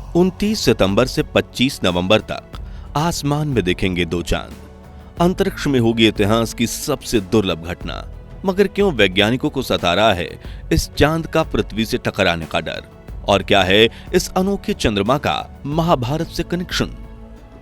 29 सितंबर से 25 नवंबर तक आसमान में दिखेंगे दो चांद। अंतरिक्ष में होगी इतिहास की सबसे दुर्लभ घटना। मगर क्यों वैज्ञानिकों को सता रहा है इस चांद का पृथ्वी से टकराने का डर? और क्या है इस अनोखे चंद्रमा का महाभारत से कनेक्शन?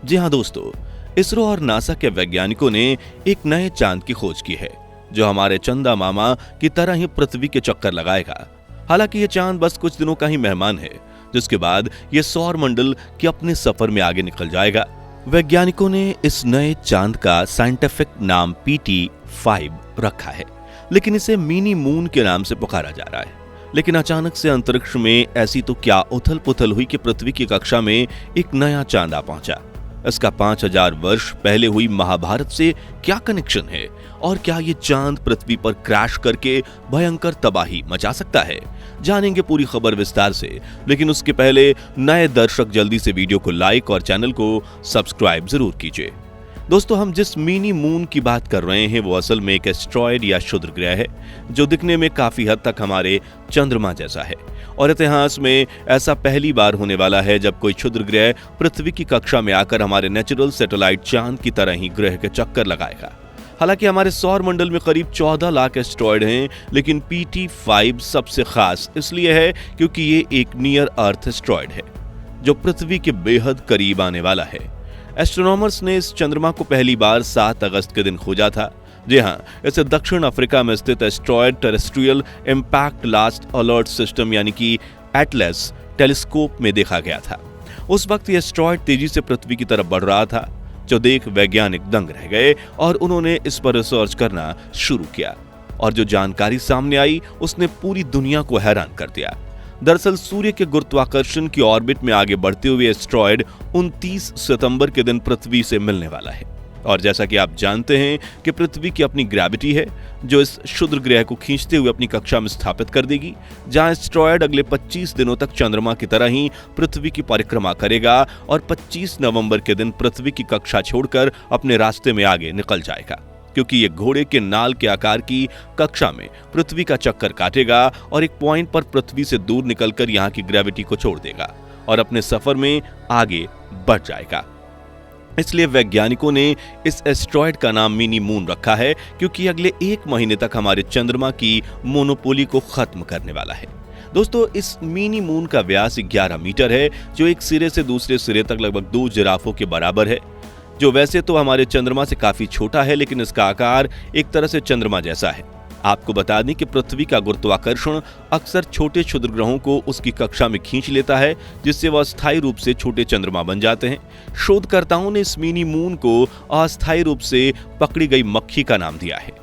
जी हां दोस्तों, इसरो और नासा के वैज्ञानिकों ने एक नए चांद की खोज की है जो हमारे चंदा मामा की तरह ही पृथ्वी के चक्कर लगाएगा। हालांकि ये चांद बस कुछ दिनों का ही मेहमान है, जिसके बाद ये सौर मंडल के अपने सफर में आगे निकल जाएगा। वैज्ञानिकों ने इस नए चांद का साइंटिफिक नाम PT5 रखा है, लेकिन इसे मिनी मून के नाम से पुकारा जा रहा है। लेकिन अचानक से अंतरिक्ष में ऐसी तो क्या उथल पुथल हुई कि पृथ्वी की कक्षा में एक नया चांद आ पहुंचा। इसका 5000 वर्ष पहले हुई महाभारत से क्या कनेक्शन है? और क्या ये चांद पृथ्वी पर क्रैश करके भयंकर तबाही मचा सकता है? जानेंगे पूरी खबर विस्तार से, लेकिन उसके पहले नए दर्शक जल्दी से वीडियो को लाइक और चैनल को सब्सक्राइब जरूर कीजिए। दोस्तों, हम जिस मिनी मून की बात कर रहे हैं वो असल में एक एस्ट्रॉयड या क्षुद्र ग्रह है जो दिखने में काफी हद तक हमारे चंद्रमा जैसा है। और इतिहास में ऐसा पहली बार होने वाला है जब कोई क्षुद्र ग्रह पृथ्वी की कक्षा में आकर हमारे नेचुरल सैटेलाइट चांद की तरह ही ग्रह के चक्कर लगाएगा। हालांकि हमारे सौर मंडल में करीब 14 लाख एस्ट्रॉयड हैं, लेकिन PT5 सबसे खास इसलिए है क्योंकि ये एक नियर अर्थ एस्ट्रॉयड है जो पृथ्वी के बेहद करीब आने वाला है। एस्ट्रोनॉमर्स ने इस चंद्रमा को पहली बार 7 अगस्त के दिन खोजा था। जी हां, इसे दक्षिण अफ्रीका में स्थित asteroid terrestrial impact last alert system यानी कि एटलस टेलीस्कोप में देखा गया था। उस वक्त ये एस्ट्रॉयड तेजी से पृथ्वी की तरफ बढ़ रहा था, जो देख वैज्ञानिक दंग रह गए और उन्होंने इस पर रिसर्च करना शुरू किया। और जो जानकारी सामने आई उसने पूरी दुनिया को हैरान कर दिया। दरअसल सूर्य के गुरुत्वाकर्षण की ऑर्बिट में आगे बढ़ते हुए एस्ट्रॉयड 29 सितंबर के दिन पृथ्वी से मिलने वाला है। और जैसा कि आप जानते हैं कि पृथ्वी की अपनी ग्रेविटी है जो इस क्षुद्र ग्रह को खींचते हुए अपनी कक्षा में स्थापित कर देगी, जहां एस्ट्रॉयड अगले 25 दिनों तक चंद्रमा की तरह ही पृथ्वी की परिक्रमा करेगा और 25 नवंबर के दिन पृथ्वी की कक्षा छोड़कर अपने रास्ते में आगे निकल जाएगा, क्योंकि ये घोड़े के नाल के आकार की कक्षा में पृथ्वी का चक्कर काटेगा और एक पॉइंट पर पृथ्वी से दूर निकलकर यहाँ की ग्रेविटी को छोड़ देगा और अपने सफर में आगे बढ़ जाएगा। इसलिए वैज्ञानिकों ने इस एस्ट्रॉयड का नाम मिनी मून रखा है, क्योंकि अगले 1 महीने तक हमारे चंद्रमा की मोनोपोली को खत्म करने वाला है। दोस्तों, इस मिनी मून का व्यास 11 मीटर है, जो एक सिरे से दूसरे सिरे तक लगभग 2 जिराफों के बराबर है, जो वैसे तो हमारे चंद्रमा से काफी छोटा है, लेकिन इसका आकार एक तरह से चंद्रमा जैसा है। आपको बता दें कि पृथ्वी का गुरुत्वाकर्षण अक्सर छोटे क्षुद्र ग्रहों को उसकी कक्षा में खींच लेता है, जिससे वह अस्थायी रूप से छोटे चंद्रमा बन जाते हैं। शोधकर्ताओं ने इस मिनी मून को अस्थायी रूप से पकड़ी गई मक्खी का नाम दिया है।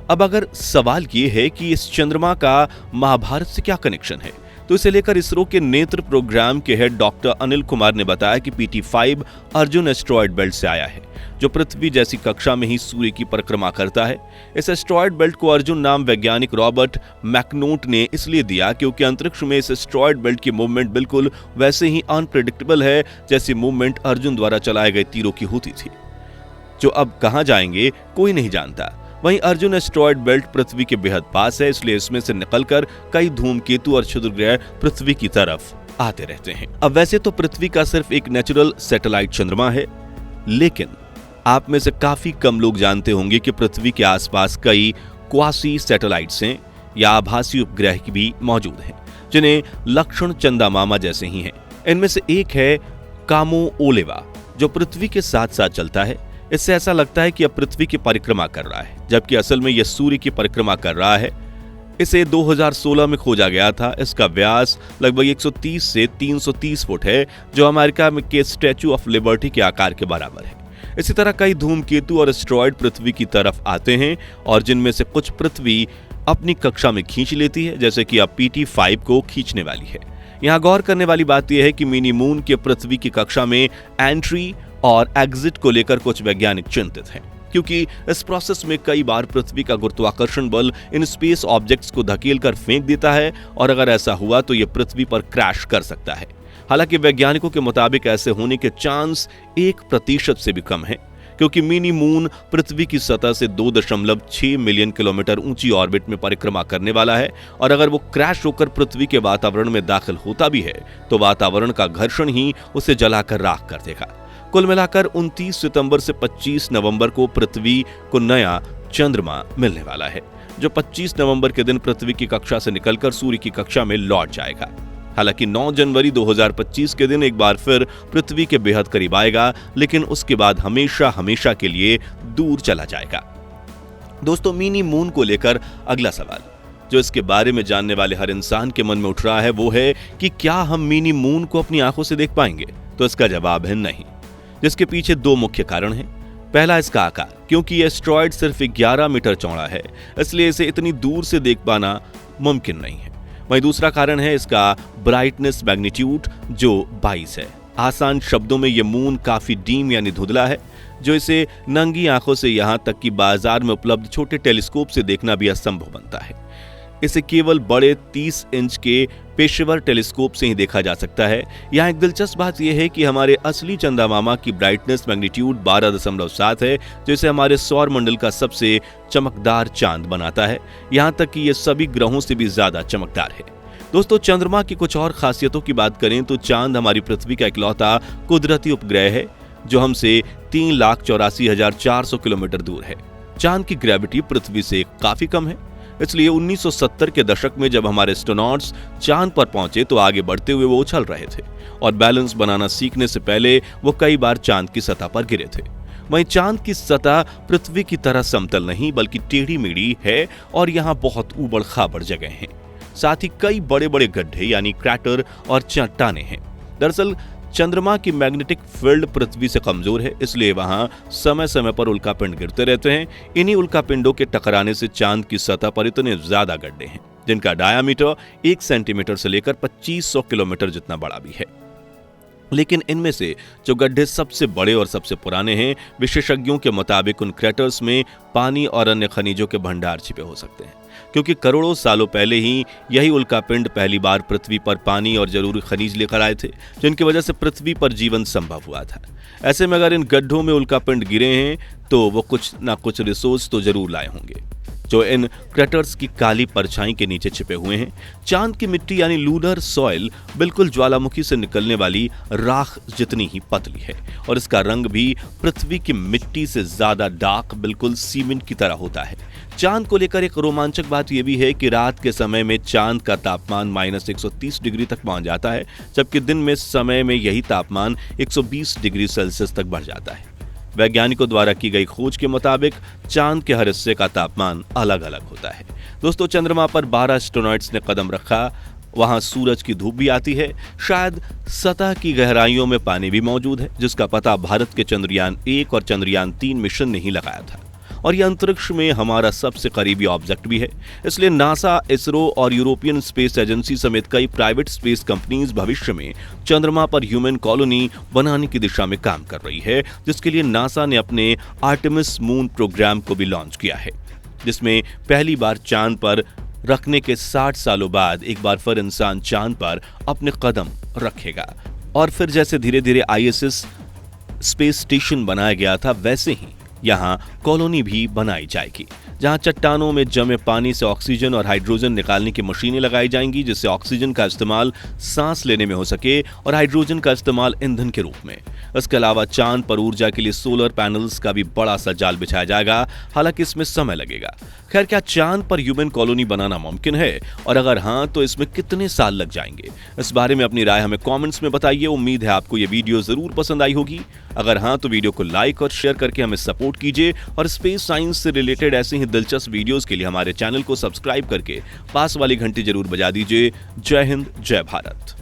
अब अगर सवाल ये है कि इस चंद्रमा का महाभारत से क्या कनेक्शन है, तो इसे लेकर इसरो के नेत्र प्रोग्राम के हेड डॉक्टर अनिल कुमार ने बताया कि PT5 अर्जुन एस्ट्रॉयड बेल्ट से आया है, जो पृथ्वी जैसी कक्षा में ही सूर्य की परिक्रमा करता है। इस एस्ट्रॉयड बेल्ट को अर्जुन नाम वैज्ञानिक रॉबर्ट मैकनोट ने इसलिए दिया क्योंकि अंतरिक्ष में इस एस्ट्रॉयड बेल्ट की मूवमेंट बिल्कुल वैसे ही अनप्रेडिक्टेबल है जैसी मूवमेंट अर्जुन द्वारा चलाए गए तीरों की होती थी, जो अब कहां जाएंगे कोई नहीं जानता। वहीं अर्जुन एस्ट्रॉयड बेल्ट पृथ्वी के बेहद पास है, इसलिए इसमें से निकलकर कई धूमकेतु और क्षुद्र ग्रह पृथ्वी की तरफ आते रहते हैं। अब वैसे तो पृथ्वी का सिर्फ एक नेचुरल सैटेलाइट चंद्रमा है, लेकिन आप में से काफी कम लोग जानते होंगे कि पृथ्वी के आसपास कई क्वासी सैटेलाइट्स हैं या आभासी उपग्रह भी मौजूद हैं, जिन्हें लक्षण चंदा मामा जैसे ही हैं। इनमें से एक है कामो ओलेवा, जो पृथ्वी के साथ साथ चलता है। इससे ऐसा लगता है कि अब पृथ्वी की परिक्रमा कर रहा है, जबकि असल में यह सूर्य की परिक्रमा कर रहा है। इसे 2016 में खोजा गया था। इसका व्यास लगभग 130 से 330 फुट है, जो अमेरिका में के स्टैच्यू ऑफ लिबर्टी के आकार के बराबर है। इसी तरह कई धूमकेतु और एस्ट्रॉयड पृथ्वी की तरफ आते हैं और जिनमें से कुछ पृथ्वी अपनी कक्षा में खींच लेती है, जैसे कि अब PT5 को खींचने वाली है। यहाँ गौर करने वाली बात यह है कि मिनी मून के पृथ्वी की कक्षा में एंट्री और एग्जिट को लेकर कुछ वैज्ञानिक चिंतित हैं, क्योंकि इस प्रोसेस में कई बार पृथ्वी का गुरुत्वाकर्षण बल इन स्पेस ऑब्जेक्ट्स को धकेल कर फेंक देता है और अगर ऐसा हुआ तो यह पृथ्वी पर क्रैश कर सकता है। हालांकि वैज्ञानिकों के मुताबिक ऐसे होने के चांस 1% से भी कम है, क्योंकि मिनी मून पृथ्वी की सतह से 2.6 मिलियन किलोमीटर ऊंची ऑर्बिट में परिक्रमा करने वाला है और अगर वो क्रैश होकर पृथ्वी के वातावरण में दाखिल होता भी है तो वातावरण का घर्षण ही उसे जलाकर राख कर देगा। कुल मिलाकर 29 सितंबर से 25 नवंबर को पृथ्वी को नया चंद्रमा मिलने वाला है, जो 25 नवंबर के दिन पृथ्वी की कक्षा से निकलकर सूर्य की कक्षा में लौट जाएगा। हालांकि 9 जनवरी 2025 के दिन एक बार फिर पृथ्वी के बेहद करीब आएगा, लेकिन उसके बाद हमेशा हमेशा के लिए दूर चला जाएगा। दोस्तों, मिनी मून को लेकर अगला सवाल जो इसके बारे में जानने वाले हर इंसान के मन में उठ रहा है वो है कि क्या हम मिनी मून को अपनी आंखों से देख पाएंगे? तो इसका जवाब है नहीं, जिसके पीछे 2 मुख्य कारण हैं। पहला, इसका आकार, क्योंकि यह एस्टेरॉयड सिर्फ 11 मीटर चौड़ा है, इसलिए इसे इतनी दूर से देख पाना मुमकिन नहीं है। वहीं दूसरा कारण है इसका ब्राइटनेस मैग्नीट्यूड जो 22 है। आसान शब्दों में यह मून काफी डीम यानी धुंधला है, जो इसे नंगी आंखों से यहां तक कि बाजार में उपलब्ध छोटे टेलीस्कोप से देखना भी असंभव बनता है। इसे केवल बड़े 30 इंच के पेशेवर टेलीस्कोप से ही देखा जा सकता है। यहाँ एक दिलचस्प बात यह है कि हमारे असली चंदा मामा की ब्राइटनेस मैग्नीट्यूड 12.7 है, जो इसे हमारे सौर मंडल का सबसे चमकदार चांद बनाता है, यहाँ तक कि यह सभी ग्रहों से भी ज्यादा चमकदार है। दोस्तों, चंद्रमा की कुछ और खासियतों की बात करें तो चांद हमारी पृथ्वी का इकलौता कुदरती उपग्रह है जो हमसे 3,84,400 किलोमीटर दूर है। चांद की ग्रेविटी पृथ्वी से काफी कम है, इसलिए 1970 के दशक में जब हमारे एस्ट्रोनॉट्स चांद पर पहुंचे तो आगे बढ़ते हुए वो उछल रहे थे और बैलेंस बनाना सीखने से पहले वो कई बार चांद की सतह पर गिरे थे। वहीं चांद की सतह पृथ्वी की तरह समतल नहीं बल्कि टेढ़ी मेढ़ी है और यहाँ बहुत ऊबड़ खाबड़ जगह हैं। साथ ही कई बड़े बड़े गड्ढे यानी क्रैटर और चट्टाने हैं। दरअसल चंद्रमा की मैग्नेटिक फील्ड पृथ्वी से कमजोर है, इसलिए वहां समय समय पर उल्कापिंड गिरते रहते हैं। इन्हीं उल्कापिंडों के टकराने से चांद की सतह पर इतने ज्यादा गड्ढे हैं जिनका डायामीटर 1 सेंटीमीटर से लेकर 2500 किलोमीटर जितना बड़ा भी है। लेकिन इनमें से जो गड्ढे सबसे बड़े और सबसे पुराने हैं, विशेषज्ञों के मुताबिक उन क्रैटर्स में पानी और अन्य खनिजों के भंडार छिपे हो सकते हैं, क्योंकि करोड़ों सालों पहले ही यही उल्कापिंड पहली बार पृथ्वी पर पानी और जरूरी खनिज लेकर आए थे, जिनकी वजह से पृथ्वी पर जीवन संभव हुआ था। ऐसे में अगर इन गड्ढों में उल्कापिंड गिरे हैं तो वो कुछ ना कुछ रिसोर्स तो जरूर लाए होंगे जो इन क्रैटर्स की काली परछाई के नीचे छिपे हुए हैं। चांद की मिट्टी यानी लूनर सॉइल बिल्कुल ज्वालामुखी से निकलने वाली राख जितनी ही पतली है और इसका रंग भी पृथ्वी की मिट्टी से ज्यादा डार्क, बिल्कुल सीमेंट की तरह होता है। चांद को लेकर एक रोमांचक बात यह भी है कि रात के समय में चांद का तापमान -130 डिग्री तक पहुंच जाता है, जबकि दिन में समय में यही तापमान 120 डिग्री सेल्सियस तक बढ़ जाता है। वैज्ञानिकों द्वारा की गई खोज के मुताबिक चांद के हर हिस्से का तापमान अलग अलग होता है। दोस्तों, चंद्रमा पर 12 एस्ट्रोनॉट्स ने कदम रखा। वहां सूरज की धूप भी आती है, शायद सतह की गहराइयों में पानी भी मौजूद है, जिसका पता भारत के चंद्रयान 1 और चंद्रयान 3 मिशन ने ही लगाया था। और यह अंतरिक्ष में हमारा सबसे करीबी ऑब्जेक्ट भी है, इसलिए नासा, इसरो और यूरोपियन स्पेस एजेंसी समेत कई प्राइवेट स्पेस कंपनीज भविष्य में चंद्रमा पर ह्यूमन कॉलोनी बनाने की दिशा में काम कर रही है, जिसके लिए नासा ने अपने आर्टेमिस मून प्रोग्राम को भी लॉन्च किया है, जिसमें पहली बार चांद पर रखने के 60 सालों बाद एक बार फिर इंसान चांद पर अपने कदम रखेगा। और फिर जैसे धीरे धीरे ISS स्पेस स्टेशन बनाया गया था, वैसे ही यहाँ कॉलोनी भी बनाई जाएगी, जहाँ चट्टानों में जमे पानी से ऑक्सीजन और हाइड्रोजन निकालने की मशीनें लगाई जाएंगी, जिससे ऑक्सीजन का इस्तेमाल सांस लेने में हो सके और हाइड्रोजन का इस्तेमाल ईंधन के रूप में। इसके अलावा चांद पर ऊर्जा के लिए सोलर पैनल्स का भी बड़ा सा जाल बिछाया जाएगा, हालांकि इसमें समय लगेगा। खैर, क्या चांद पर ह्यूमन कॉलोनी बनाना मुमकिन है, और अगर हाँ तो इसमें कितने साल लग जाएंगे? इस बारे में अपनी राय हमें कमेंट्स में बताइए। उम्मीद है आपको ये वीडियो जरूर पसंद आई होगी। अगर हाँ तो वीडियो को लाइक और शेयर करके हमें सपोर्ट कीजिए और स्पेस साइंस से रिलेटेड ऐसे ही दिलचस्प वीडियोस के लिए हमारे चैनल को सब्सक्राइब करके पास वाली घंटी जरूर बजा दीजिए। जय हिंद, जय भारत।